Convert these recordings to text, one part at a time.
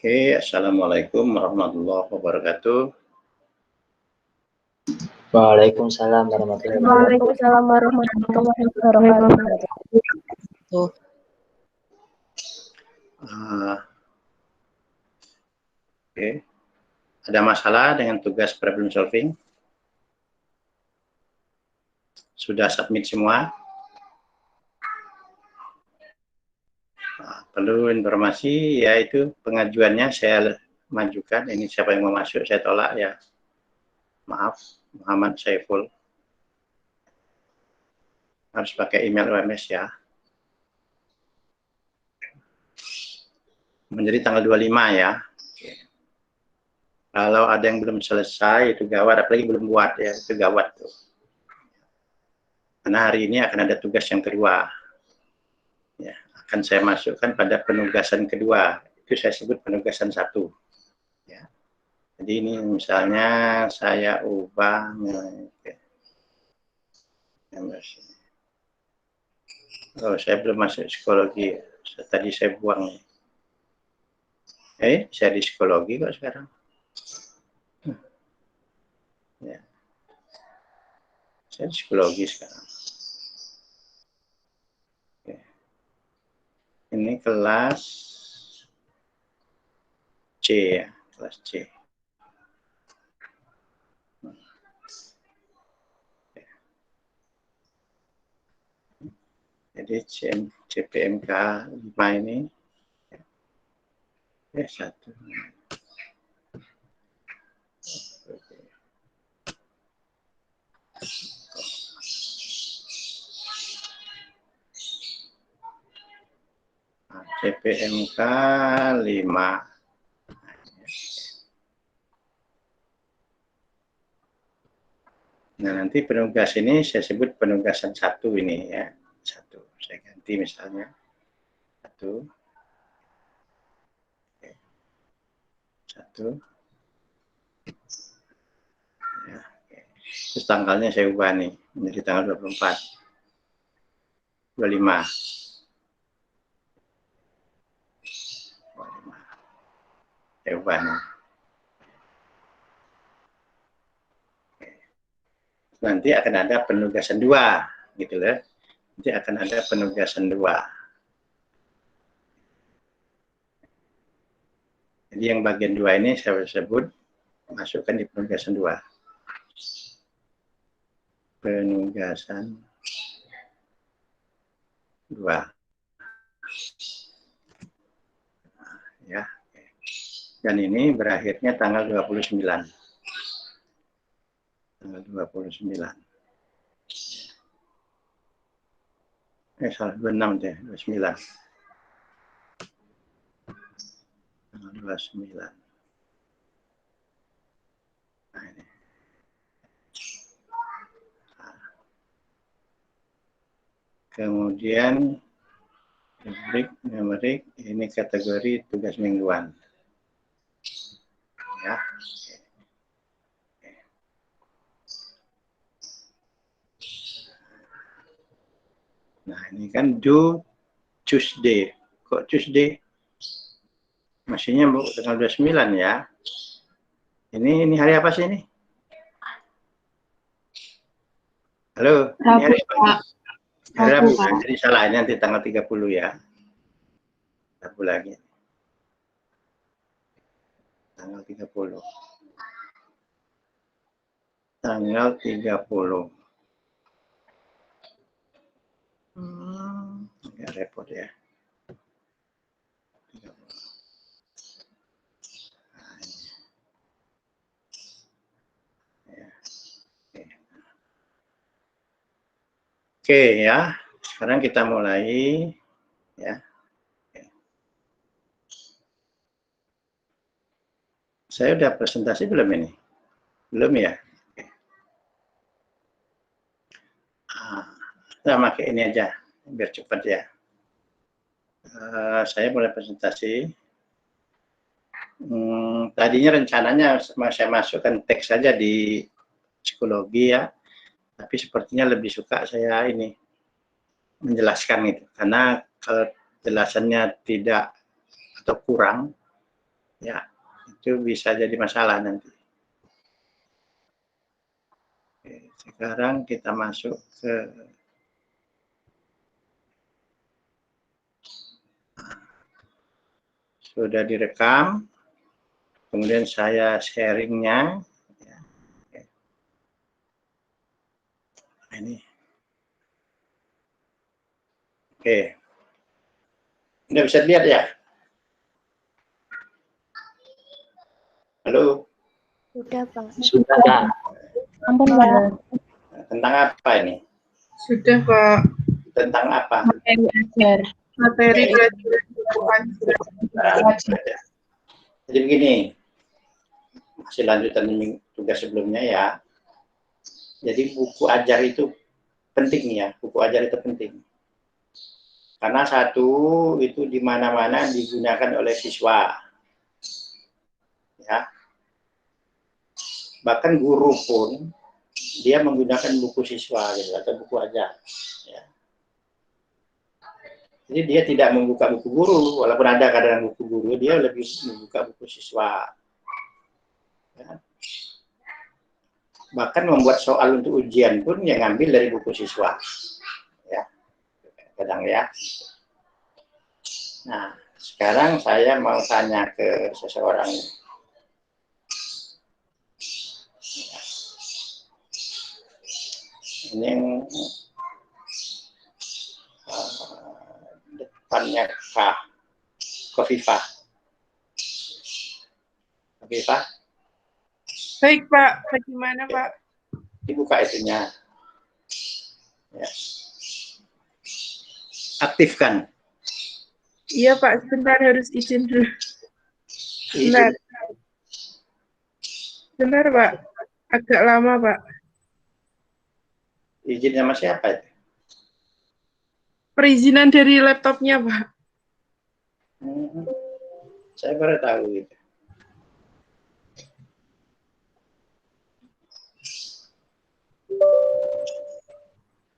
Oke, assalamualaikum warahmatullahi wabarakatuh. Waalaikumsalam warahmatullahi wabarakatuh. Waalaikumsalam warahmatullahi wabarakatuh. Oke, ada masalah dengan tugas problem solving? Sudah submit semua? Perlu informasi, yaitu pengajuannya saya majukan. Ini siapa yang mau masuk, saya tolak ya. Maaf, Muhammad Saiful. Harus pakai email OMS ya. Menjadi tanggal 25 ya. Kalau ada yang belum selesai, itu gawat. Apalagi belum buat ya, itu gawat tuh. Karena hari ini akan ada tugas yang kedua. Ya, akan saya masukkan pada penugasan kedua. Itu saya sebut penugasan 1. Ya. Jadi ini misalnya saya ubah. Oh, saya belum masuk psikologi. Tadi saya buang. Saya di psikologi kok sekarang. Ya. Saya di psikologi sekarang. Oke. Ini kelas C ya, kelas C. Jadi CPMK 5 ini satu. CPMK 5. Nah, nanti penugas ini saya sebut penugasan 1 ini ya. 1. Saya ganti misalnya 1. 1. Ya, terus tanggalnya saya ubah nih menjadi tanggal 24. 25. Saya ubah nih. Nanti akan ada penugasan 2 gitu loh. Nanti akan ada penugasan 2. Jadi yang bagian 2 ini saya sebut masukkan di penugasan 2. Penugasan 2. Ya. Dan ini berakhirnya tanggal 29. Tanggal 29. Salah 26 deh, 29. Tanggal 29. Nah, ini. Kemudian numerik ini kategori tugas mingguan. Ya. Nah, ini kan due Tuesday. Kok Tuesday? Masihnya tanggal 29 ya. Ini hari apa sih ini? Halo, ini hari apa? Hari Rabu kan? Jadi salah, ini nanti tanggal 30 ya. Rabu lagi. Tanggal 30. Tanggal 30. Agak repot ya. 30. Nah, ya. Oke ya, sekarang kita mulai ya. Saya udah presentasi belum ini? Belum ya? Nah, pakai ini aja biar cepat ya. Saya mulai presentasi. Tadinya rencananya saya masukkan teks saja di psikologi ya, tapi sepertinya lebih suka saya ini menjelaskan itu, karena kalau jelasannya tidak atau kurang Ya, itu bisa jadi masalah nanti. Oke, sekarang kita masuk ke sudah direkam, kemudian saya sharingnya. Ya, oke. Ini, oke, udah bisa lihat ya? Halo, Sudah, Pak. Sudah, Kak. Ampun, Pak. tentang apa ini? Sudah, Pak. Tentang apa? Materi ajar. Materi belajar Quran. Jadi begini, masih lanjutan tugas sebelumnya ya. Jadi buku ajar itu penting ya, buku ajar itu penting. Karena satu, itu di mana-mana digunakan oleh siswa. Ya. Bahkan guru pun dia menggunakan buku siswa gitu, atau buku ajar. Ya. Jadi dia tidak membuka buku guru, walaupun ada kadang buku guru, dia lebih membuka buku siswa. Ya. Bahkan membuat soal untuk ujian pun yang ngambil dari buku siswa. Ya. Kadang ya. Nah, sekarang saya mau tanya ke seseorang. Ini yang depannya Khofifah. Khofifah, Baik, Pak. Bagaimana, Pak? dibuka itunya. Ya. Aktifkan. Iya, Pak. Sebentar, harus izin dulu. Sebentar. Sebentar, Pak. Agak lama, Pak. Izin sama siapa itu? Perizinan dari laptopnya, Pak. Saya baru tahu gitu.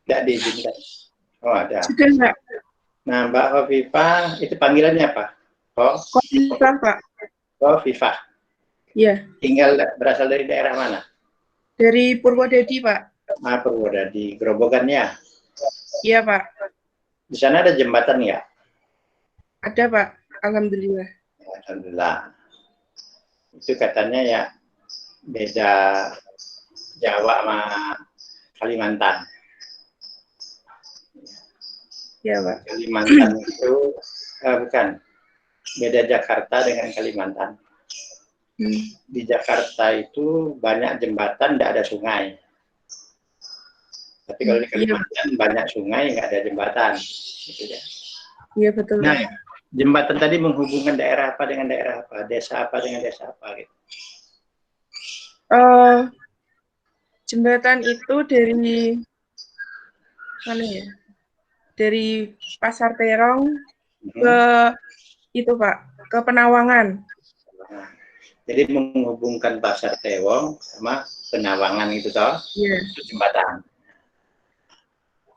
Tidak diizinkan. Oh, ada. Sudah, Pak. Nah, Mbak Khofifah, itu panggilannya apa? Khofifah, Pak. Khofifah. Iya. Tinggal berasal dari daerah mana? Dari Purwodadi, Pak. Ah, Purwodadi, Grobogan ya. Iya, Pak. Di sana ada jembatan ya? Ada, Pak. Alhamdulillah. Alhamdulillah. Itu katanya ya beda Jawa sama Kalimantan. Iya, Pak. Kalimantan itu bukan, beda Jakarta dengan Kalimantan. Di Jakarta itu banyak jembatan, tidak ada sungai. Tapi kalau di Kalimantan banyak sungai, nggak ada jembatan. Gitu ya. Iya, betul. Nah, jembatan tadi menghubungkan daerah apa dengan daerah apa, desa apa dengan desa apa gitu. Jembatan itu dari mana ya? Dari Pasar Terong ke itu, Pak, ke Penawangan. Nah, jadi menghubungkan Pasar Terong sama Penawangan itu toh, jembatan.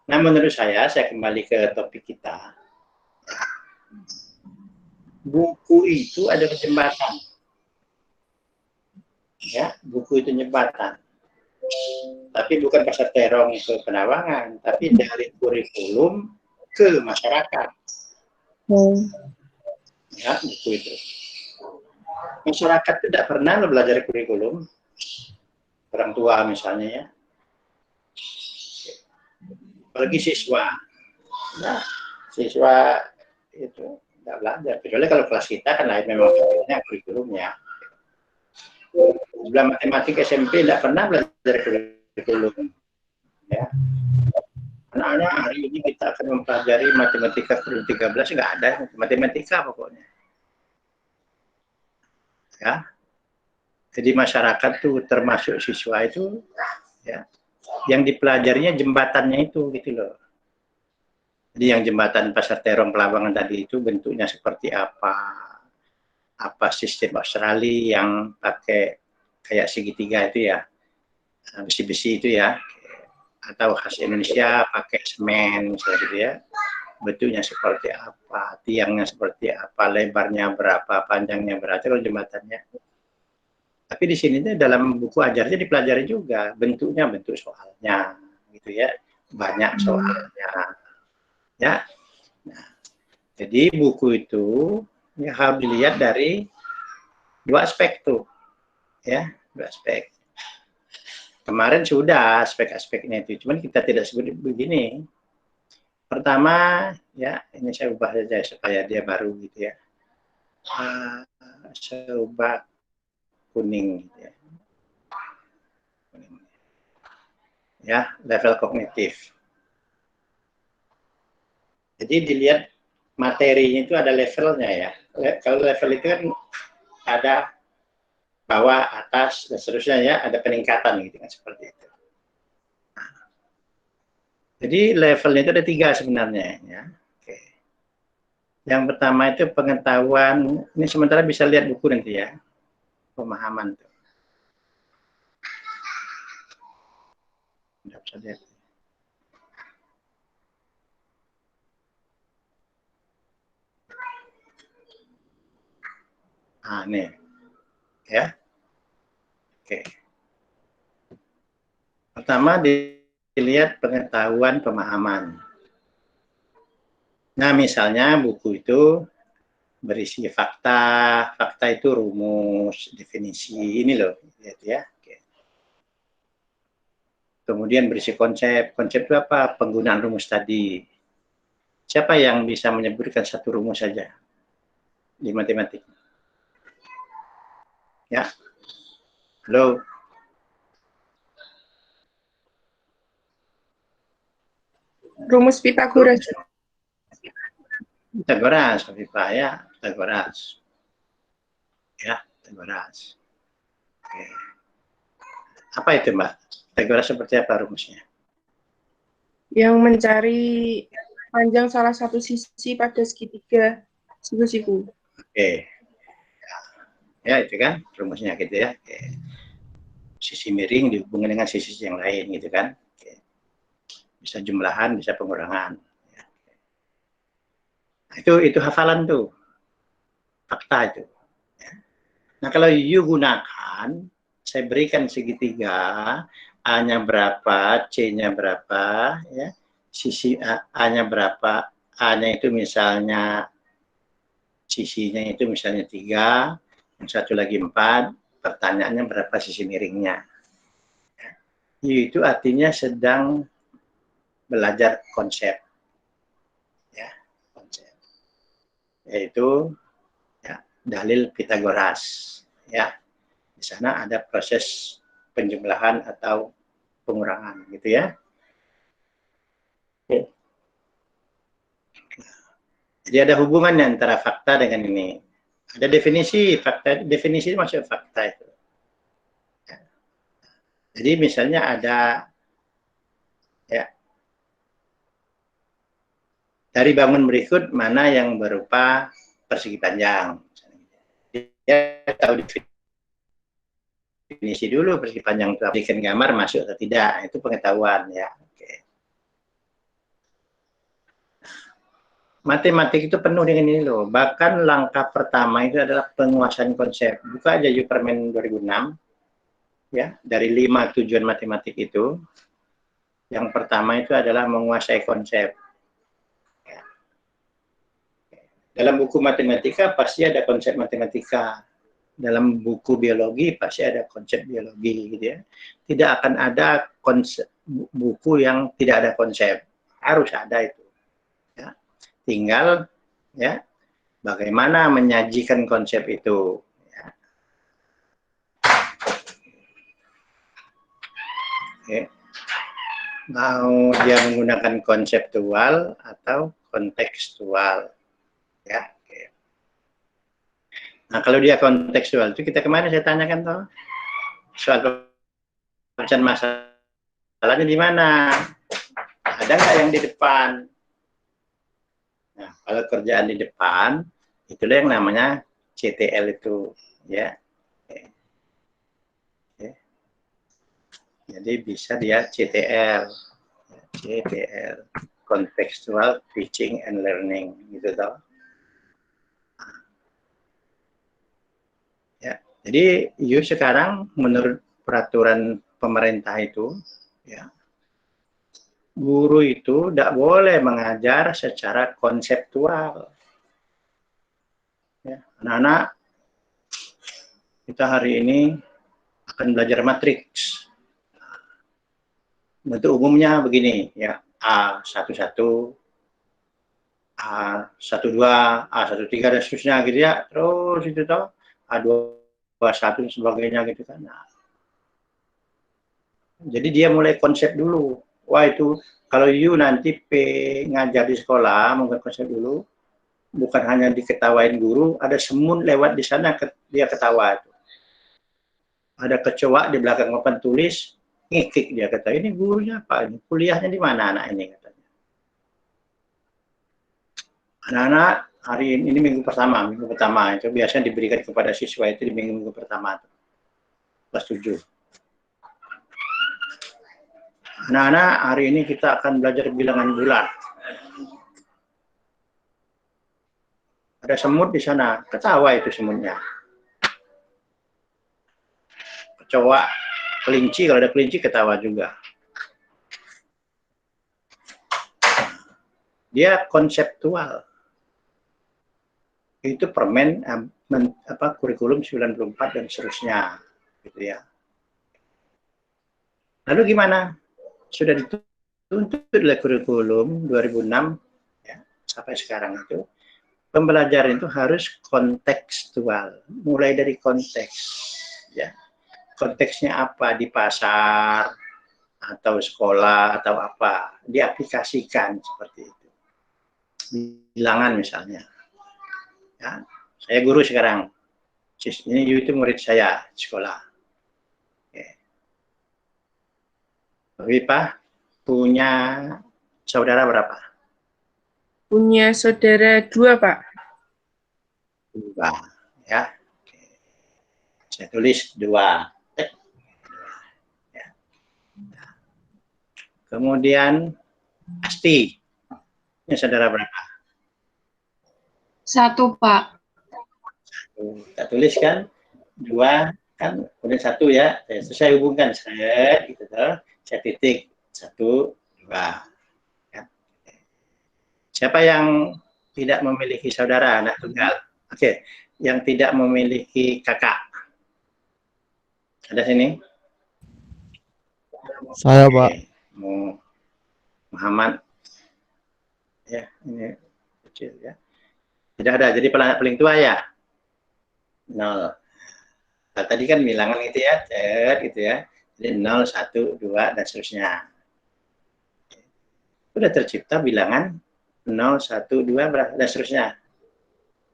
Nah, menurut saya kembali ke topik kita. Buku itu adalah jembatan. Ya, buku itu jembatan. Tapi bukan Pasar Terong ke Penawangan, tapi dari kurikulum ke masyarakat. Ya, buku itu. Masyarakat tidak pernah belajar kurikulum. Orang tua misalnya ya. Apalagi siswa. Nah, siswa itu tidak belajar. Kecuali kalau kelas kita kan lain memang kurikulumnya. Sebelah matematik SMP tidak pernah belajar kurikulum. Ya. Anak-anak hari ini kita akan mempelajari matematika kurikulum 13, nggak ada matematika pokoknya. Ya. Jadi masyarakat tuh termasuk siswa itu ya, yang dipelajarinya jembatannya itu gitu loh. Jadi yang jembatan Pasar Terong Pelawangan tadi itu bentuknya seperti apa sistem Australia yang pakai kayak segitiga itu ya, besi-besi itu ya, atau khas Indonesia pakai semen misalnya gitu ya. bentuknya seperti apa, tiangnya seperti apa, lebarnya berapa, panjangnya berapa, kalau jembatannya. Tapi di sini tuh dalam buku ajarnya dipelajari juga bentuknya, bentuk soalnya, gitu ya, banyak soalnya, ya. Nah, jadi buku itu ya, harus dilihat dari dua aspek tuh, ya, dua aspek. Kemarin sudah aspek-aspeknya itu, cuman kita tidak sebut begini. Pertama, ya, ini saya ubah saja supaya dia baru gitu ya. Saya ubah kuning gitu ya. Ya, level kognitif. Jadi dilihat materinya itu ada levelnya ya. Kalau level itu kan ada bawah, atas, dan seterusnya ya, ada peningkatan gitu kan, seperti itu. Jadi levelnya itu ada 3 sebenarnya ya. Oke. Yang pertama itu pengetahuan, ini sementara bisa lihat buku nanti ya, pemahaman tuh. Tidak bisa lihat. Nah, nih. Ya. Oke. Pertama dilihat pengetahuan pemahaman. Nah, misalnya buku itu berisi fakta, fakta itu rumus, definisi, ini loh, lihat ya. Oke. Kemudian berisi konsep, konsep itu apa? Penggunaan rumus tadi. Siapa yang bisa menyebutkan satu rumus saja di matematik? Ya, halo. Rumus Pitagoras. Pitagoras, Pak ya, Pitagoras. Ya, Pitagoras. Oke. Apa itu, Mbak? Pitagoras seperti apa rumusnya? Yang mencari panjang salah satu sisi pada segitiga siku-siku. Oke. Ya, itu kan rumusnya gitu ya. Oke. Sisi miring dihubungkan dengan sisi yang lain gitu kan. Oke. Bisa jumlahan, bisa pengurangan. Ya. Nah, itu hafalan tuh. Fakta itu. Ya. Nah, kalau you gunakan, saya berikan segitiga, A-nya berapa, C-nya berapa, ya, sisi A-nya berapa, A-nya itu misalnya, sisinya itu misalnya 3, yang satu lagi 4, pertanyaannya berapa sisi miringnya. Itu artinya sedang belajar konsep. Ya, konsep. Yaitu ya, dalil Pitagoras. Ya, di sana ada proses penjumlahan atau pengurangan gitu ya. Jadi ada hubungannya antara fakta dengan ini. Ada definisi fakta, definisi masuk fakta itu. Ya. Jadi misalnya ada ya, dari bangun berikut mana yang berupa persegi panjang. Dia tahu definisi dulu persegi panjang itu, bikin gambar masuk atau tidak, itu pengetahuan ya. Matematik itu penuh dengan ini loh. Bahkan langkah pertama itu adalah penguasaan konsep. Buka aja Yupermen 2006. Ya, dari 5 tujuan matematik itu, yang pertama itu adalah menguasai konsep. Ya. Dalam buku matematika pasti ada konsep matematika. Dalam buku biologi pasti ada konsep biologi, gitu ya. Tidak akan ada konsep, buku yang tidak ada konsep. Harus ada itu. Ya. Tinggal ya bagaimana menyajikan konsep itu. Ya. Oke. Mau dia menggunakan konseptual atau kontekstual. Ya. Oke. Nah, kalau dia kontekstual itu kita kemarin saya tanyakan toh, soal pemecahan masalahnya di mana? Ada nggak yang di depan? Nah, kalau kerjaan di depan, itulah yang namanya CTL itu, ya. Oke. Oke. Jadi bisa dia CTL, CTL. contextual teaching and learning, gitu toh. Ya, jadi sekarang menurut peraturan pemerintah itu, ya, guru itu tidak boleh mengajar secara konseptual. Ya, anak-anak kita hari ini akan belajar matriks. Bentuk umumnya begini, ya, A11, A12, A13 dan seterusnya gitu ya. Terus itu toh A21 dan sebagainya gitu kan. Nah, jadi dia mulai konsep dulu. Wah, itu kalau nanti ngajar di sekolah, mungkin konsep dulu, bukan hanya diketawain guru, ada semut lewat di sana dia ketawa. Ada kecoa di belakang papan tulis, ngikik dia kata, ini gurunya apa? Ini kuliahnya di mana anak ini katanya. Anak-anak hari ini minggu pertama itu biasanya diberikan kepada siswa itu di minggu pertama, kelas 7. Anak-anak hari ini kita akan belajar bilangan bulan. Ada semut di sana, ketawa itu semutnya. Kecoa, kelinci, kalau ada kelinci ketawa juga. Dia konseptual. Itu permen kurikulum 94 dan seterusnya, gitu ya. Lalu gimana? Sudah dituntut oleh kurikulum 2006 ya, sampai sekarang itu pembelajaran itu harus kontekstual, mulai dari konteks, ya. Konteksnya apa, di pasar atau sekolah atau apa, diaplikasikan seperti itu. Bilangan misalnya, ya, saya guru sekarang, ini itu murid saya di sekolah. Pak punya saudara berapa? Punya saudara 2, Pak. 2, ya. Saya tulis 2. Ya. Kemudian Asti, punya saudara berapa? 1, Pak. 1. Kita tulis kan 2 kan, kemudian 1 ya. Terus saya hubungkan gitu, saya titik 1, 2. Ya. Siapa yang tidak memiliki saudara anak tunggal? Oke, yang tidak memiliki kakak. Ada sini? Saya, Pak. Muhammad. Ya, ini kecil ya. Tidak ada, jadi paling tua ya? 0. Nah, tadi kan bilangan gitu ya, gitu ya. Jadi 0, 1, 2, dan seterusnya. Sudah tercipta bilangan 0, 1, 2, dan seterusnya.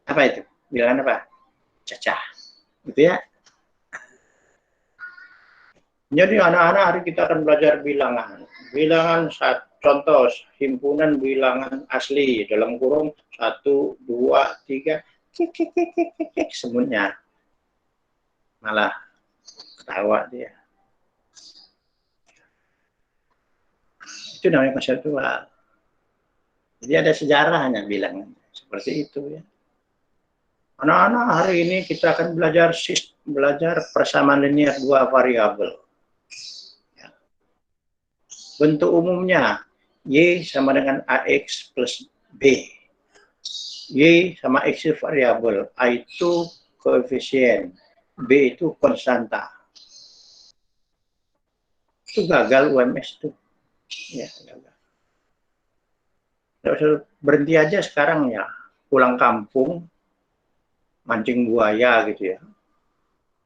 Apa itu? Bilangan apa? Cacah. Gitu ya. Jadi anak-anak hari kita akan belajar bilangan. Bilangan contoh, himpunan bilangan asli, dalam kurung 1, 2, 3, semutnya. Malah ketawa dia. Itu namanya konseptual. Jadi ada sejarahnya bilangan. Seperti itu ya. Anak-anak hari ini kita akan belajar persamaan linear 2 variabel. Ya. Bentuk umumnya Y sama dengan AX plus B. Y sama X itu variabel, A itu koefisien, B itu konstanta. Itu gagal UMS itu. Ya, gagal. Berhenti aja sekarang ya, pulang kampung, mancing buaya gitu ya.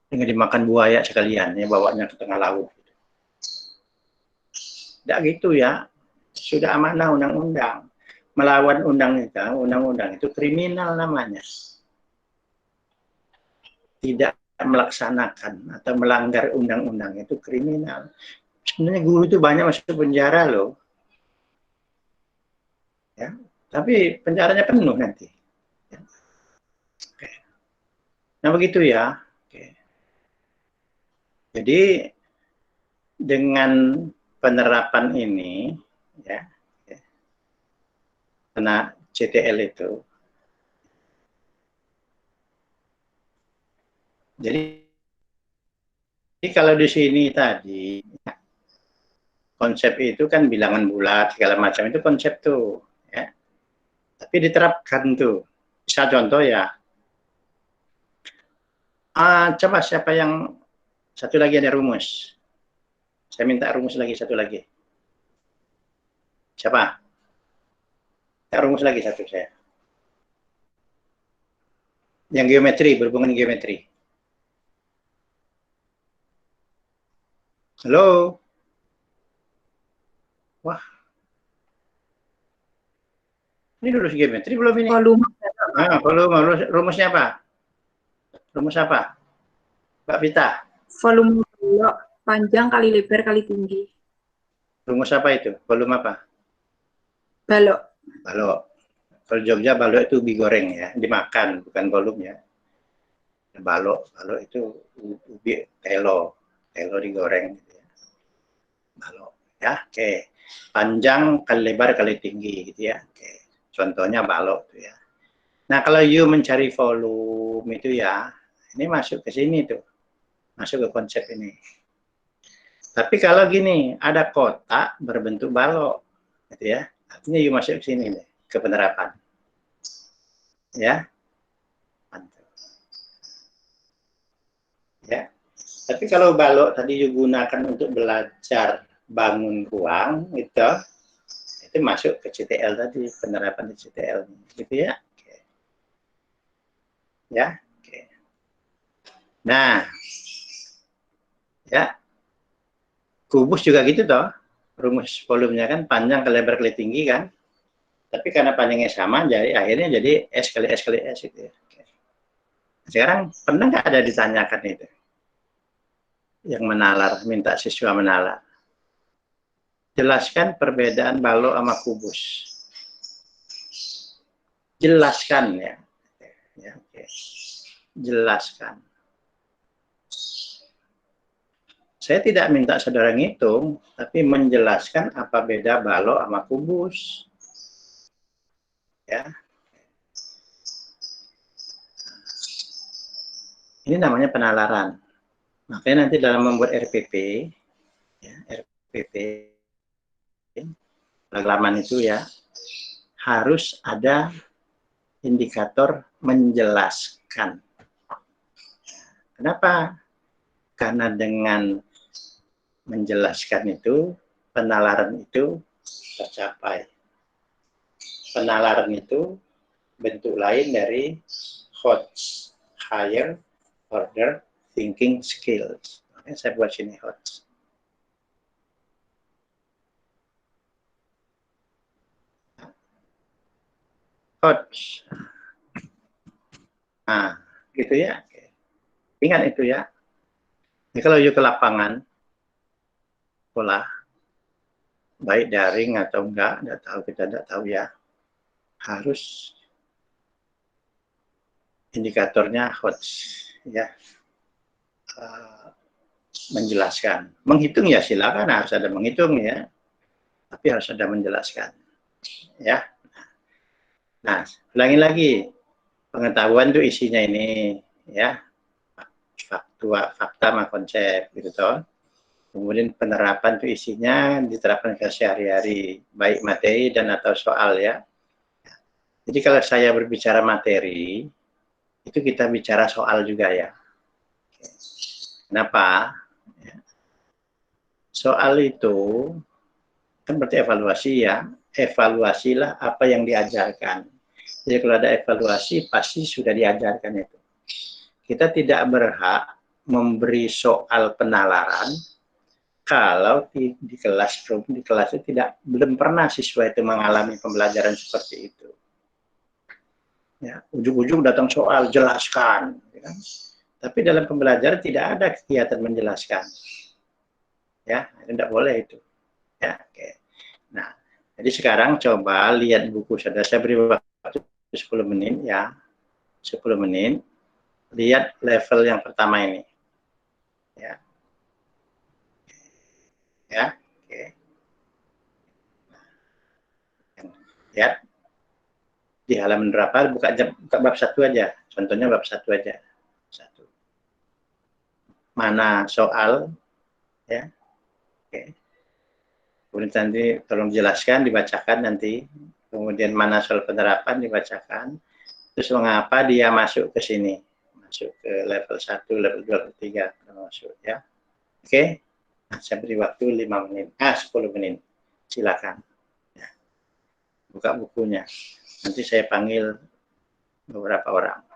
Dengan dimakan buaya sekalian, ya bawanya ke tengah laut. Tidak gitu ya, sudah amanah undang-undang. Melawan undang-undang itu kriminal namanya. Tidak melaksanakan atau melanggar undang-undang itu kriminal. Sebenarnya guru itu banyak masuk penjara loh. Ya, tapi penjaranya penuh nanti. Ya. Oke. Nah begitu ya. Oke. Jadi dengan penerapan ini, ya, kena CTL itu. Jadi kalau di sini tadi konsep itu kan bilangan bulat segala macam itu konsep tuh, ya. Tapi diterapkan tuh. Bisa contoh ya. Coba siapa yang satu lagi ada rumus. Saya minta rumus lagi satu lagi. Siapa? Rumus lagi satu saya. Yang geometri, berhubungan geometri. Halo? Wah. Ini lulus geometri belum ini? Volume. Volume. Rumusnya apa? Rumus apa? Mbak Vita? Volume balok panjang kali lebar kali tinggi. Rumus apa itu? Volume apa? Balok. Balok. Kalau Jogja balok itu digoreng ya, dimakan, bukan volume ya. Balok itu ubi telo digoreng gitu ya. Balok ya, oke. Panjang kali lebar kali tinggi gitu ya. Oke. Contohnya balok tuh ya. Nah, kalau you mencari volume itu ya, ini masuk ke sini tuh. Masuk ke konsep ini. Tapi kalau gini, ada kotak berbentuk balok gitu ya. Artinya you masuk ke sini nih, ke penerapan. Ya. Ya. Tapi kalau balok tadi digunakan untuk belajar bangun ruang itu masuk ke CTL tadi, penerapan di CTL gitu ya. Oke. Ya. Oke. Nah, ya. Kubus juga gitu toh. Rumus volumenya kan panjang kali lebar kali tinggi kan. Tapi karena panjangnya sama jadi akhirnya jadi S kali S kali S gitu ya. Oke. Sekarang pernah nggak ada ditanyakan itu? Yang menalar, minta siswa menalar. Jelaskan perbedaan balok sama kubus. Jelaskan ya. Ya, oke. Jelaskan. Saya tidak minta saudara ngitung, tapi menjelaskan apa beda balok sama kubus. Ya. Ini namanya penalaran. Makanya nanti dalam membuat RPP, ya, RPP, pengalaman itu ya, harus ada indikator menjelaskan. Kenapa? Karena dengan menjelaskan itu, penalaran itu tercapai. Penalaran itu bentuk lain dari HOTS, Higher Order Thinking Skills. Makanya saya buat sini HOTS. HOTS. Nah, gitu ya. Ingat itu ya. Jadi kalau you ke lapangan, sekolah, baik daring atau enggak tahu, kita tidak tahu ya. Harus indikatornya HOTS, ya. Menjelaskan. Menghitung ya silakan, harus ada menghitung ya. Tapi harus ada menjelaskan. Ya. Nah, ulangi lagi. Pengetahuan itu isinya ini, ya. Fakta sama konsep gitu toh. Kemudian penerapan itu isinya diterapkan ke sehari-hari, baik materi dan atau soal ya. Jadi kalau saya berbicara materi, itu kita bicara soal juga ya. Kenapa? Soal itu kan berarti evaluasi ya. Evaluasilah apa yang diajarkan. Jadi kalau ada evaluasi pasti sudah diajarkan itu. Kita tidak berhak memberi soal penalaran kalau di kelas itu belum pernah siswa itu mengalami pembelajaran seperti itu. Ya, ujung-ujung datang soal jelaskan, ya kan? Tapi dalam pembelajaran tidak ada kegiatan menjelaskan. Ya, tidak boleh itu. Ya, oke. Nah, jadi sekarang coba lihat buku saya beri waktu 10 menit ya. 10 menit. Lihat level yang pertama ini. Ya. Ya, oke. Lihat di halaman berapa, buka bab 1 aja. Contohnya bab 1 aja. 1. Mana soal, ya. Oke. Kemudian nanti tolong jelaskan, dibacakan nanti. Kemudian mana soal penerapan, dibacakan. Terus mengapa dia masuk ke sini? Masuk ke level 1, level 2, level 3. Masuk, ya. Oke. Nah, saya beri waktu 5 menit. 10 menit. Silakan. Ya. Buka bukunya. Nanti saya panggil beberapa orang.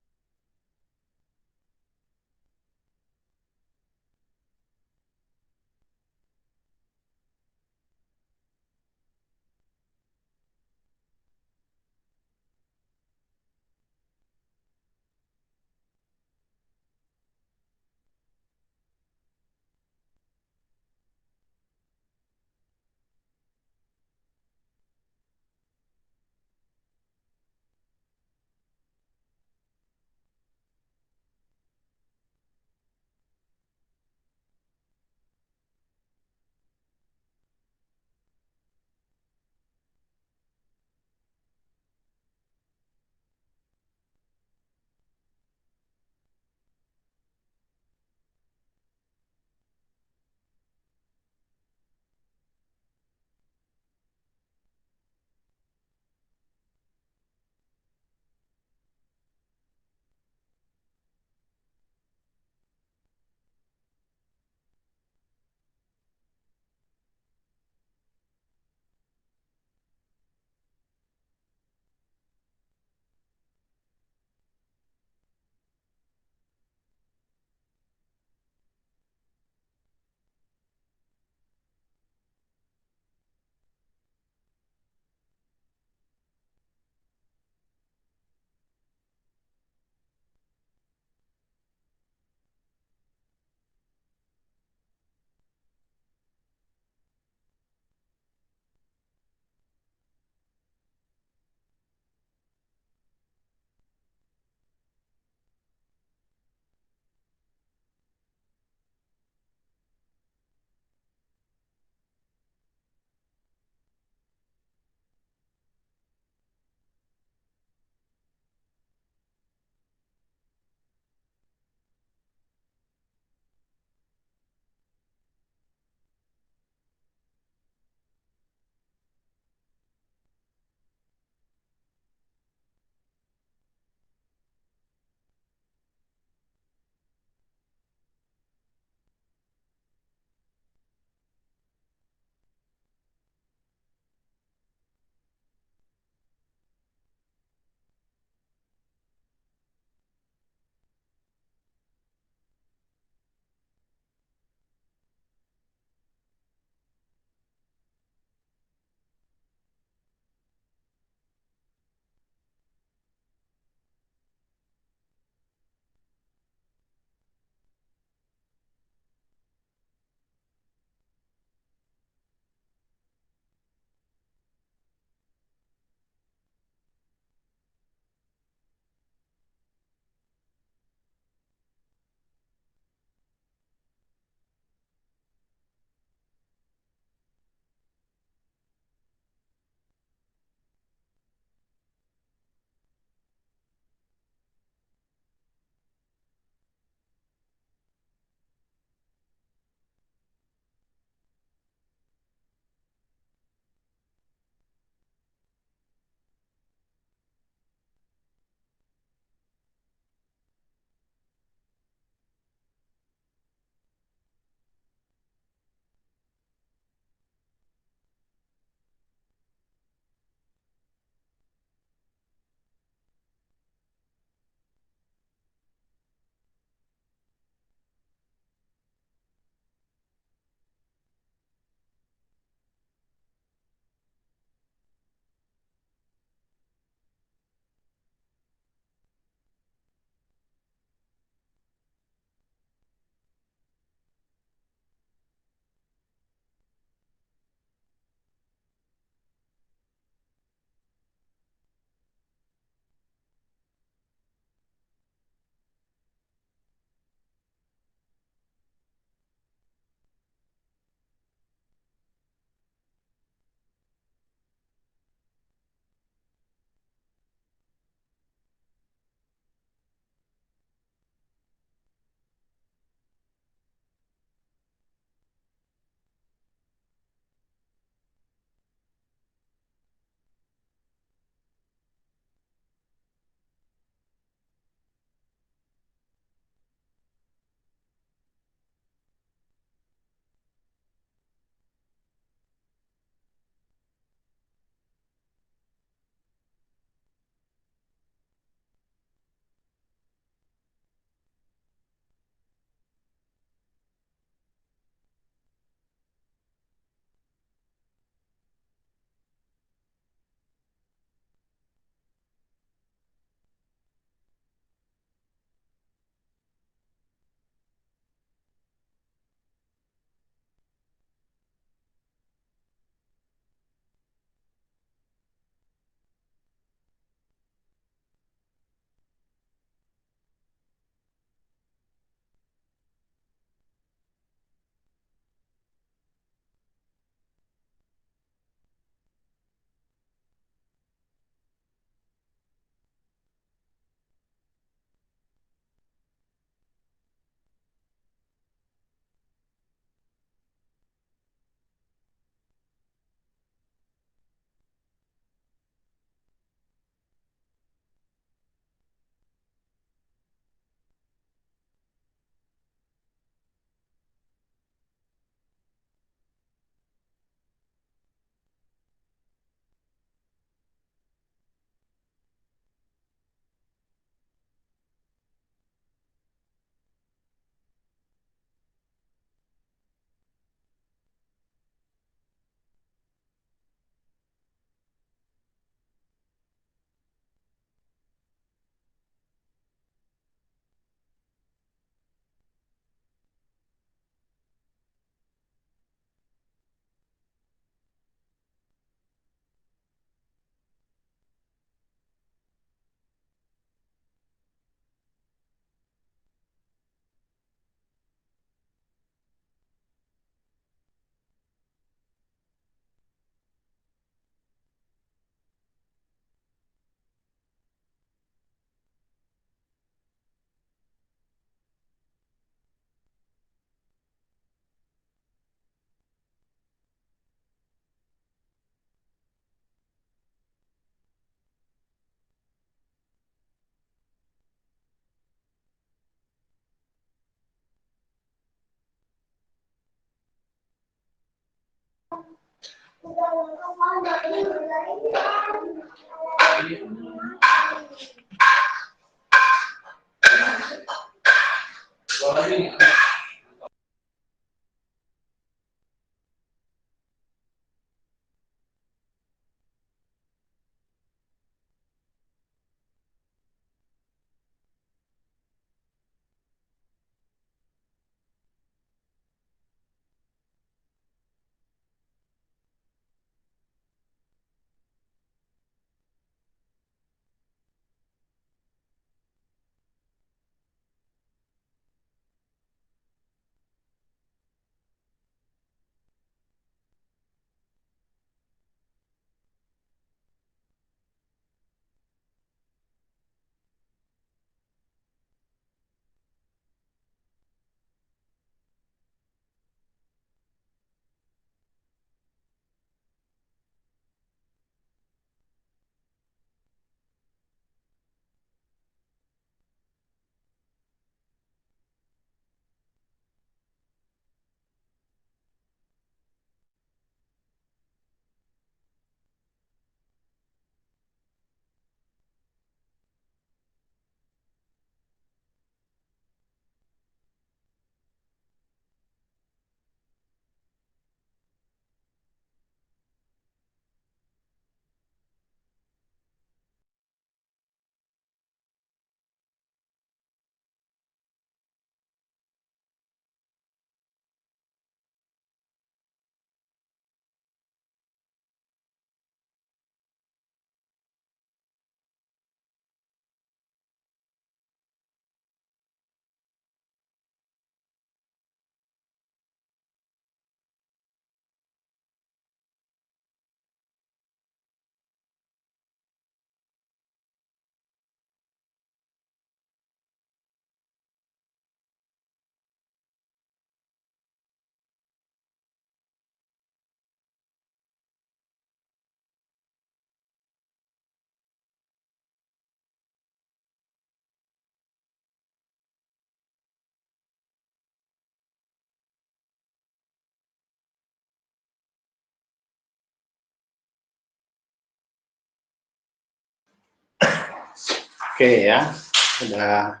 Oke ya, sudah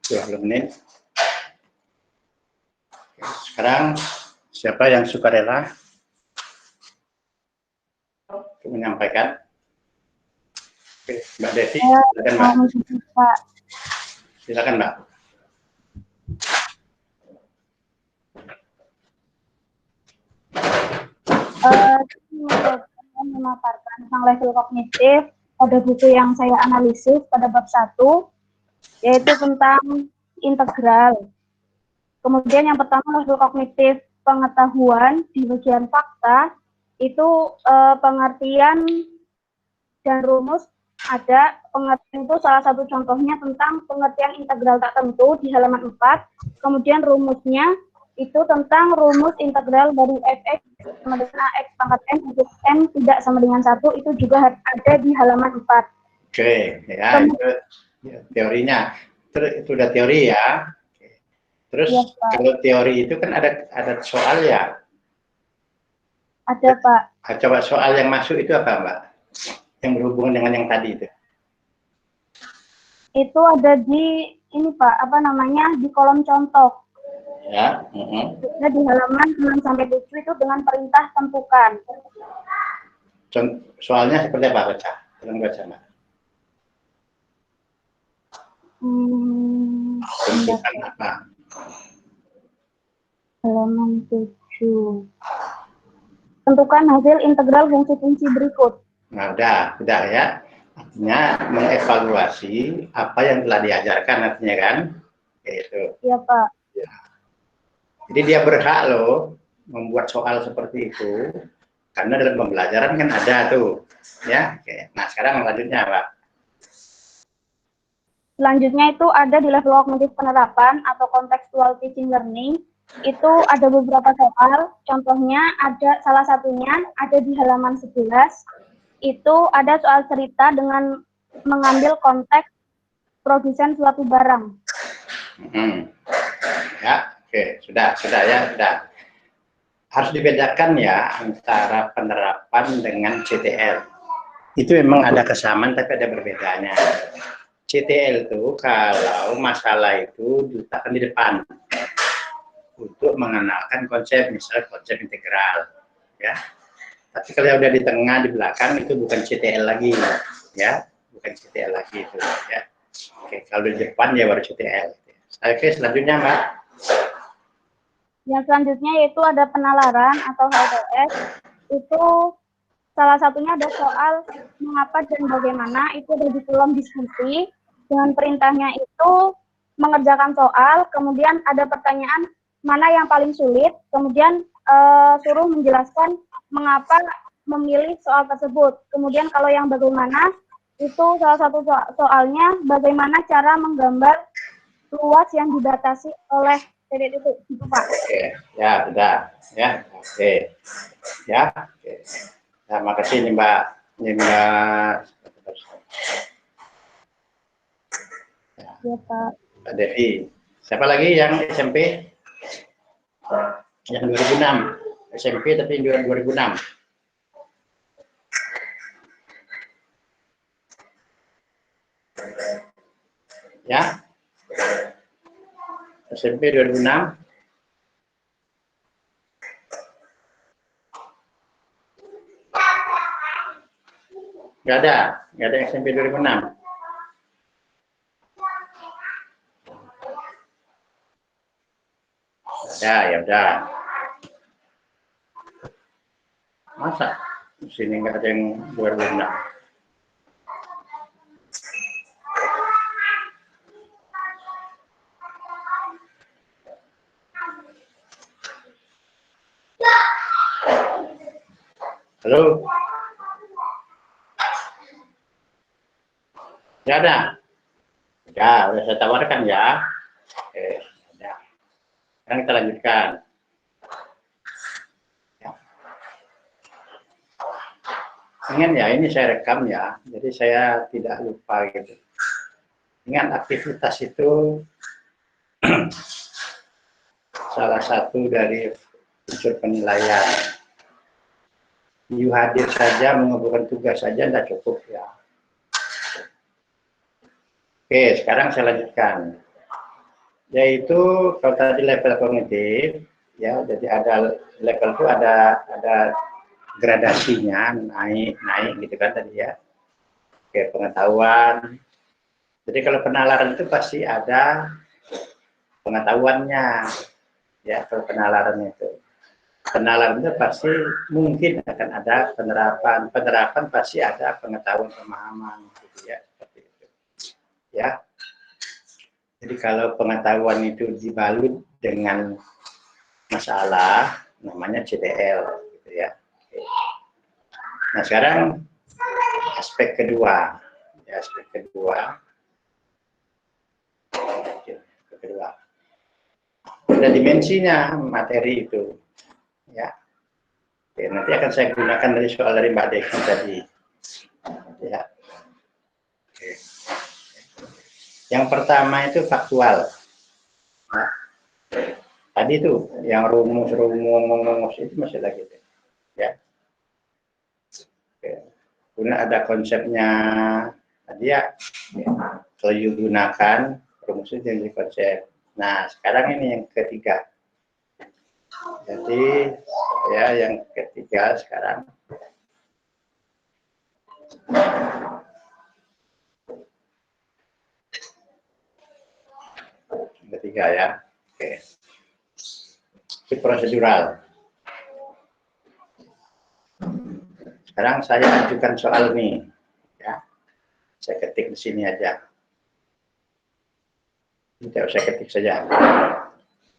20 menit. Sekarang siapa yang sukarela untuk menyampaikan? Oke, Mbak Devi, silakan Mbak. Pak. Silakan Mbak. Memaparkan tentang level kognitif pada buku yang saya analisis pada bab 1, yaitu tentang integral. Kemudian yang pertama level kognitif pengetahuan di bagian fakta, itu pengertian dan rumus ada. Pengertian itu salah satu contohnya tentang pengertian integral tak tentu di halaman 4. Kemudian rumusnya itu tentang rumus integral dari fx sama dengan ax pangkat n untuk n tidak sama dengan 1, itu juga ada di halaman 4. Oke, ya itu ya, teorinya. Itu udah teori ya. Terus ya, kalau teori itu kan ada soal ya. Ada Pak. Coba soal yang masuk itu apa Mbak? Yang berhubungan dengan yang tadi itu. Itu ada di ini Pak, apa namanya, di kolom contoh. Ya. Ada di halaman 6 sampai 7 itu dengan perintah tentukan. Soalnya seperti apa baca? Tolong baca Mbak. Tentukan apa? Halaman 7. Tentukan hasil integral fungsi-fungsi berikut. Nah, udah ya. Artinya mengevaluasi apa yang telah diajarkan artinya kan? Itu. Iya Pak. Ya. Jadi dia berhak loh membuat soal seperti itu karena dalam pembelajaran kan ada tuh, ya. Oke. Nah sekarang selanjutnya Pak. Selanjutnya itu ada di level kognitif penerapan atau contextual teaching learning. Itu ada beberapa soal, contohnya ada salah satunya ada di halaman 11. Itu ada soal cerita dengan mengambil konteks produsen suatu barang. Ya, oke, sudah ya, sudah. harus dibedakan ya antara penerapan dengan CTL. Itu memang ada kesamaan tapi ada berbedanya. CTL itu kalau masalah itu diletakkan di depan untuk mengenalkan konsep, misalnya konsep integral, ya. Tapi kalau udah di tengah, di belakang itu bukan CTL lagi, ya, bukan CTL lagi itu, ya. Oke, kalau di depan ya baru CTL. Oke, selanjutnya Mbak. Yang selanjutnya yaitu ada penalaran atau HLS. Itu salah satunya ada soal mengapa dan bagaimana, itu ada di kolom diskusi. Dengan perintahnya itu mengerjakan soal, kemudian ada pertanyaan mana yang paling sulit, kemudian suruh menjelaskan mengapa memilih soal tersebut. Kemudian kalau yang bagaimana, itu salah satu soalnya bagaimana cara menggambar luas yang dibatasi oleh titik itu Pak. Oke, ya sudah, ya, oke, ya, oke. Nah, makasih nih Mbak, ini Mbak. Ya Pak. Mbak Devi. Siapa lagi yang SMP? Yang 2006. SMP tapi 2006. Ya. SMP 2006. Nggak ada SMP 2006. Ya udah. Masa di sini nggak ada yang 2006? Halo? Nggak ada? Ya, udah saya tawarkan ya. Oke, ya. Sekarang kita lanjutkan. Ya. Ingat ya, ini saya rekam ya, jadi saya tidak lupa gitu. Ingat aktivitas itu salah satu dari unsur penilaian. You hadir saja, mengumpulkan tugas saja tidak cukup ya. Oke, sekarang saya lanjutkan. Yaitu kalau tadi level kognitif, ya, jadi ada level itu ada gradasinya, naik gitu kan tadi ya. Oke, pengetahuan. Jadi kalau penalaran itu pasti ada pengetahuannya, ya, kalau penalaran itu. Penalaran itu pasti mungkin akan ada penerapan pasti ada pengetahuan pemahaman gitu ya, seperti itu ya. Jadi kalau pengetahuan itu dibalut dengan masalah namanya CTL gitu ya. Nah sekarang aspek kedua ya, aspek kedua ada dimensinya materi itu ya. Oke, nanti akan saya gunakan dari soal dari Mbak Devi tadi. Ya. Oke. Yang pertama itu faktual. Nah, tadi itu yang rumus itu masih lagi. Ya. Oke. Kemudian ada konsepnya tadi ya. Kalau digunakan rumus itu jadi konsep. Nah, sekarang ini yang ketiga. Jadi ya yang ketiga sekarang ketiga ya. Oke. Itu prosedural. Sekarang saya ajukan soal nih ya. Saya ketik di sini aja. Tidak usah ketik saja.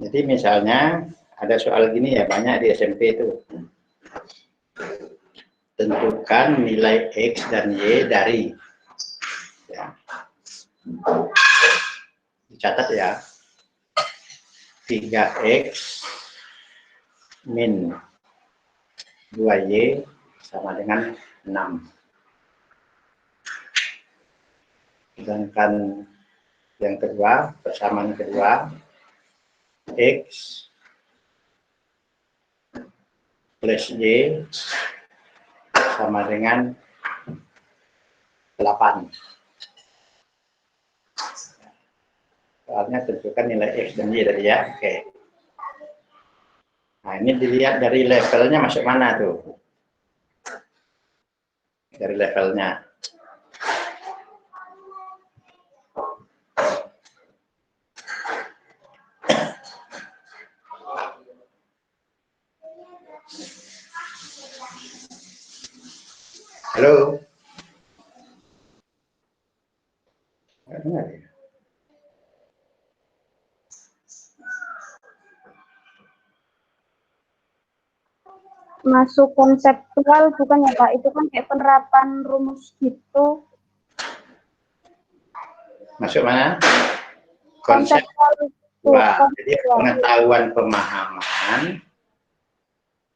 Jadi misalnya ada soal gini ya, banyak di SMP itu. Tentukan nilai X dan Y dari ya. Dicatat ya. 3X min 2Y sama dengan 6. Sedangkan yang kedua, persamaan kedua, X plus Y sama dengan 8. Soalnya tentukan nilai X dan Y tadi ya. Oke. Nah, ini dilihat dari levelnya masuk mana tuh. Dari levelnya. Halo. Nggak dengar ya? Masuk konseptual bukan ya Pak? Itu kan kayak penerapan rumus gitu. Masuk mana? Konsep. Konseptual itu. Wah, jadi Konseptual. pengetahuan pemahaman.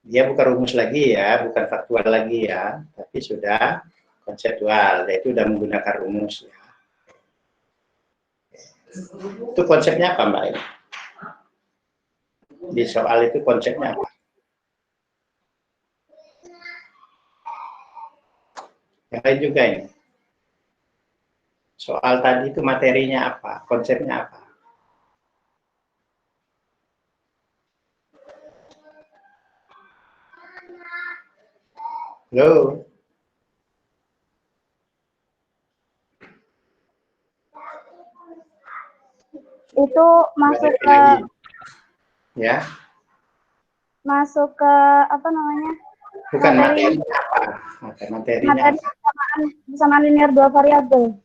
Dia bukan rumus lagi ya, bukan faktual lagi ya, tapi sudah konseptual, yaitu sudah menggunakan rumus ya. Itu konsepnya apa Mbak? Di soal itu konsepnya apa? Yang lain juga ini. Soal tadi itu materinya apa? Konsepnya apa? Halo? Itu masuk ke ya. Masuk ke apa namanya? Bukan materinya apa? Materinya Materi persamaan linear dua variabel.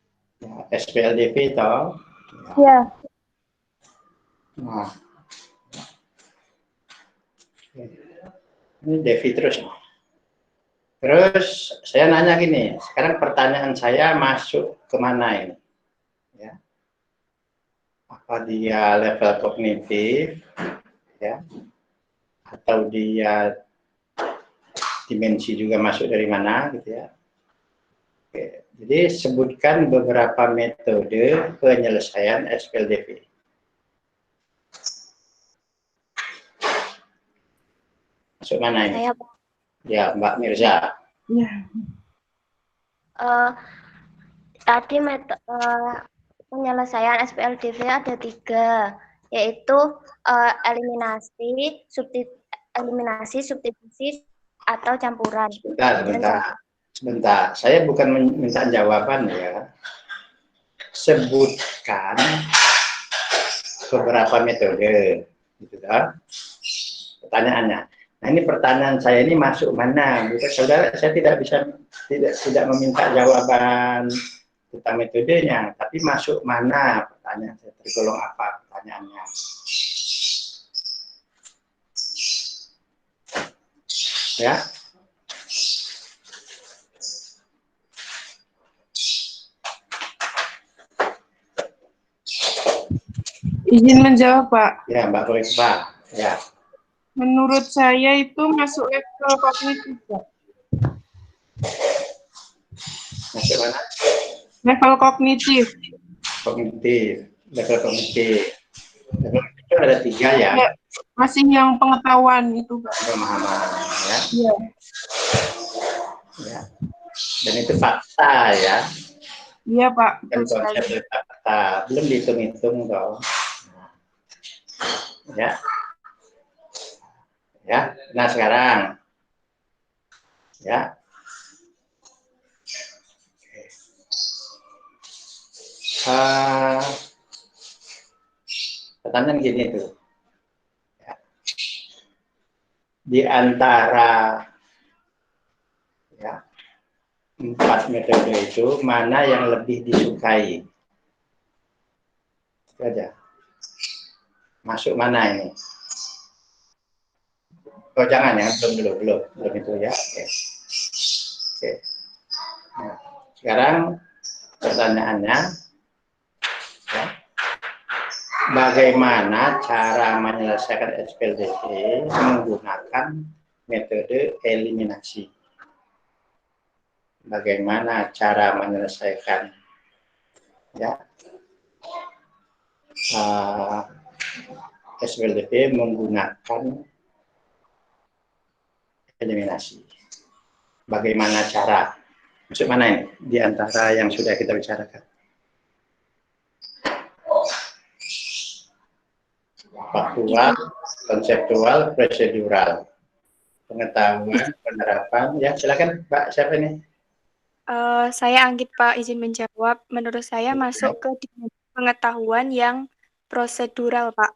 ya, SPLDV toh. Ya. Nah. Ini Devi terus. Terus saya nanya gini, sekarang pertanyaan saya masuk kemana ini? Ya. Apa dia level kognitif, ya, atau dia dimensi juga masuk dari mana, gitu ya? Oke. Jadi sebutkan beberapa metode penyelesaian SPLDV. Masuk mana ini? Saya, Ya, Mbak Mirza. Ya. Tadi penyelesaian SPLDV ada 3, yaitu eliminasi, substitusi, atau campuran. Sebentar. Saya bukan minta jawaban ya. Sebutkan beberapa metode, gitu kan? Pertanyaannya. Nah, ini pertanyaan saya ini masuk mana? Bukan saudara, saya tidak meminta jawaban tentang metodenya, tapi masuk mana pertanyaan saya, tergolong apa pertanyaannya. Ya. Izin menjawab, Pak. Ya, Mbak Risma. Ya. Menurut saya itu masuk level kognitif, Pak. Masuk mana? Level kognitif. Level kognitif. Level itu ada 3 ya. Ya, masih yang pengetahuan itu, Pak. Pemahaman ya. Ya. Ya. Dan itu fakta ya. Iya, Pak. Dan konsep fakta. Belum dihitung-hitung toh. Ya. Ya. Nah, sekarang ya. Pertanyaan gini tuh. Ya. Di antara ya 4 metode itu mana yang lebih disukai? Itu aja. Masuk mana ini? Oh jangan ya, belum itu ya. Oke. Oke. Nah, sekarang pertanyaannya, ya, bagaimana cara menyelesaikan SPLDV menggunakan metode eliminasi? Bagaimana cara menyelesaikan ya SPLDV menggunakan eliminasi. Bagaimana cara? Maksud mana ini? Di antara yang sudah kita bicarakan. Faktual, konseptual, prosedural. Pengetahuan, penerapan. Ya, silakan Pak, siapa ini? Saya Anggit Pak, izin menjawab. Menurut saya masuk ke dimensi pengetahuan yang prosedural Pak.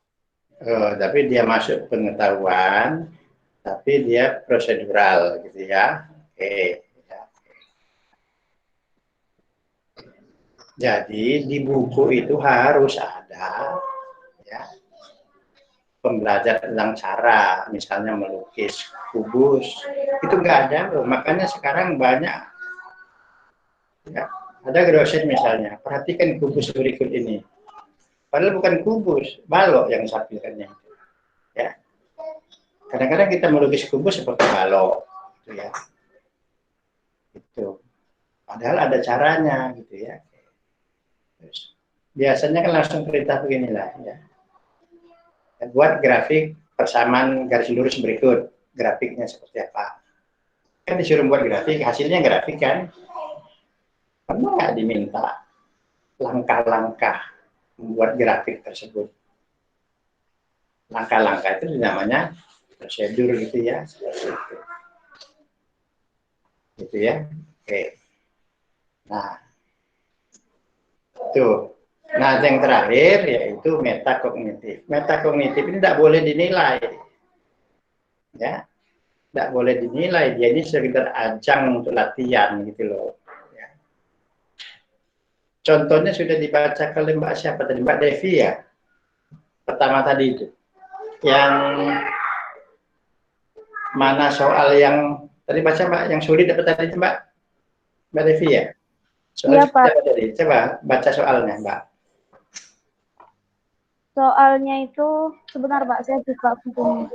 Tapi dia masuk pengetahuan, tapi dia prosedural gitu ya. Oke. Ya. Jadi di buku itu harus ada ya, pembelajaran tentang cara, misalnya melukis kubus, itu nggak ada loh. Makanya sekarang banyak ya, ada dosen misalnya, perhatikan kubus berikut ini. Padahal bukan kubus, balok yang disampaikannya. Ya. Kadang-kadang kita melukis kubus seperti balok, gitu ya. Itu. Padahal ada caranya, gitu ya. Terus, biasanya kan langsung perintah beginilah, ya. Buat grafik persamaan garis lurus berikut, grafiknya seperti apa. Kan disuruh buat grafik, hasilnya grafik kan. Pernah nggak diminta langkah-langkah membuat grafik tersebut? Langkah-langkah itu namanya prosedur gitu ya, seperti itu. Gitu ya. Oke. Nah, itu. Nah, yang terakhir yaitu metakognitif. Metakognitif ini tidak boleh dinilai. Ya. Tidak boleh dinilai, dia ini sekedar ajang untuk latihan gitu loh. Ya. Contohnya sudah dibaca oleh Mbak siapa tadi? Mbak Devi ya? Pertama tadi itu. Yang mana soal yang tadi baca Mbak, yang sulit dapat tadi Mbak? Mbak Devi ya? Soal Iya, Pak. tadi. Coba baca soalnya Mbak. Soalnya itu sebentar Pak, saya buka bukunya.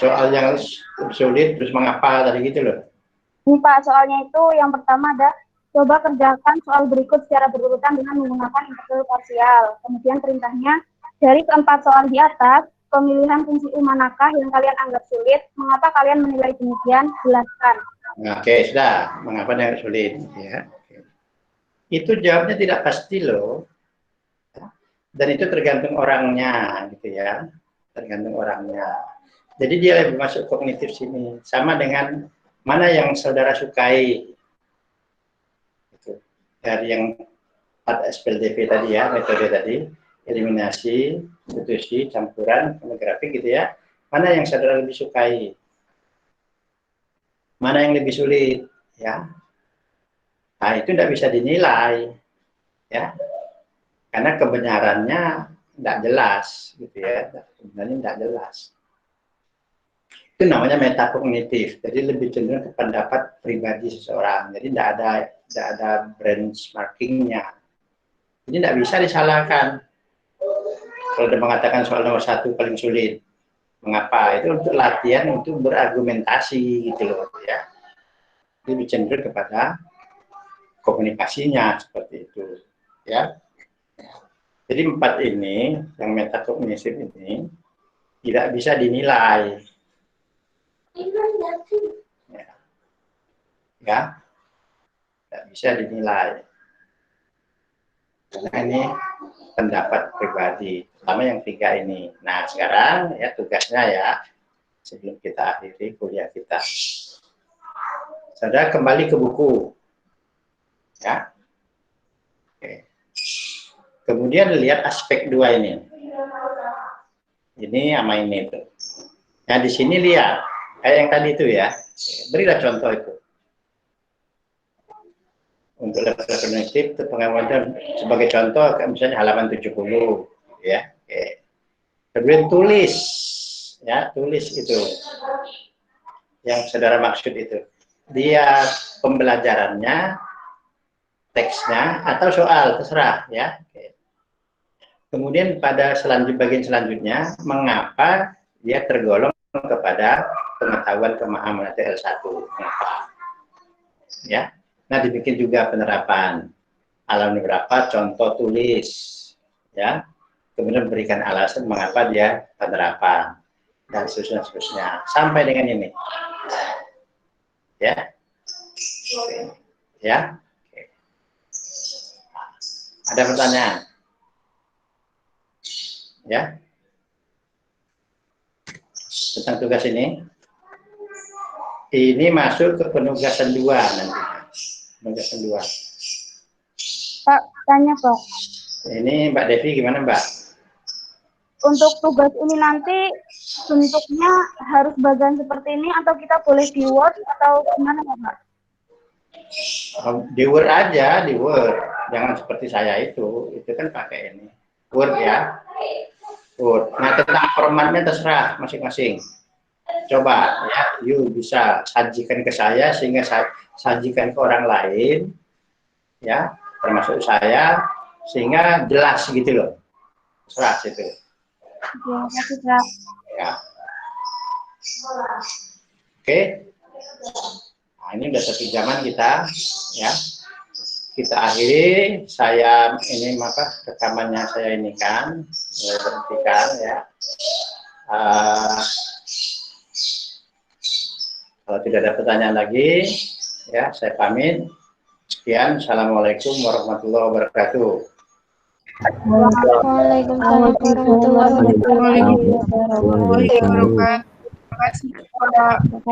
Soal yang sulit terus mengapa tadi gitu loh. Ini Pak, soalnya itu yang pertama ada coba kerjakan soal berikut secara berurutan dengan menggunakan integral parsial. Kemudian perintahnya, dari keempat soal di atas, pemilihan fungsi U manakah yang kalian anggap sulit? Mengapa kalian menilai demikian? Jelaskan. Oke, sudah. Mengapa yang sulit? Ya. Itu jawabnya tidak pasti loh. Dan itu tergantung orangnya, gitu ya. Tergantung orangnya. Jadi dia lebih masuk kognitif sini. Sama dengan mana yang saudara sukai. Gitu. Dari yang 4 SPLDV tadi ya, metode tadi. Eliminasi, substitusi, campuran, grafik gitu ya. Mana yang saudara lebih sukai? Mana yang lebih sulit? Ya. Nah, itu tidak bisa dinilai. Ya. Karena kebenarannya tidak jelas. Gitu ya. Kebenarannya tidak jelas. Itu namanya metakognitif. Jadi lebih cenderung ke pendapat pribadi seseorang. Jadi tidak ada benchmarkingnya. Jadi tidak bisa disalahkan. Kalau dia mengatakan soal nomor 1 paling sulit, mengapa? Itu untuk latihan, untuk berargumentasi gitu loh ya. Lebih cenderung kepada komunikasinya seperti itu ya. Jadi 4 ini, yang metakognitif ini tidak bisa dinilai. Ya, tidak bisa dinilai. Karena ini pendapat pribadi, terutama yang 3 ini. Nah, sekarang ya tugasnya ya, sebelum kita akhiri kuliah kita. Saudara kembali ke buku. Ya. Oke. Kemudian lihat aspek 2 ini. Ini sama ini tuh. Nah, di sini lihat kayak yang tadi itu ya. Berilah contoh itu. Untuk level kognitif, pengawasan sebagai contoh, misalnya halaman 70, ya. Oke. Kemudian tulis, ya, tulis itu, yang saudara maksud itu. Dia pembelajarannya, teksnya, atau soal, terserah, ya. Oke. Kemudian pada bagian selanjutnya, mengapa dia tergolong kepada pengetahuan pemahaman atau L1, mengapa? Ya. Nah, dibikin juga penerapan. Halaman berapa, contoh tulis. Ya. Kemudian berikan alasan mengapa dia penerapan. Dan seterusnya. Sampai dengan ini. Ya. Ya. Ada pertanyaan? Ya. Tentang tugas ini. Ini masuk ke penugasan 2 nanti. Penugasan 2. Pak, tanya Pak. Ini Mbak Devi gimana Mbak? Untuk tugas ini nanti bentuknya harus bagian seperti ini atau kita boleh di Word atau gimana Pak? Di Word aja, di Word. Jangan seperti saya itu kan pakai ini. Word ya. Word. Nah, tentang formatnya terserah masing-masing. Coba ya, you bisa sajikan ke saya sehingga saya sajikan ke orang lain, ya, termasuk saya, sehingga jelas gitu loh. Terserah itu. Terima kasih Pak. Ya. Oke. Nah, ini udah 1 jaman kita, ya. Kita akhiri. Saya ini maka rekamannya saya ini kan, saya berhentikan ya. Kalau tidak ada pertanyaan lagi, ya saya pamit. Sekian, assalamualaikum warahmatullahi wabarakatuh. Waalaikumsalam warahmatullahi wabarakatuh. Waalaikumsalam warahmatullahi wabarakatuh. Terima kasih, Pak.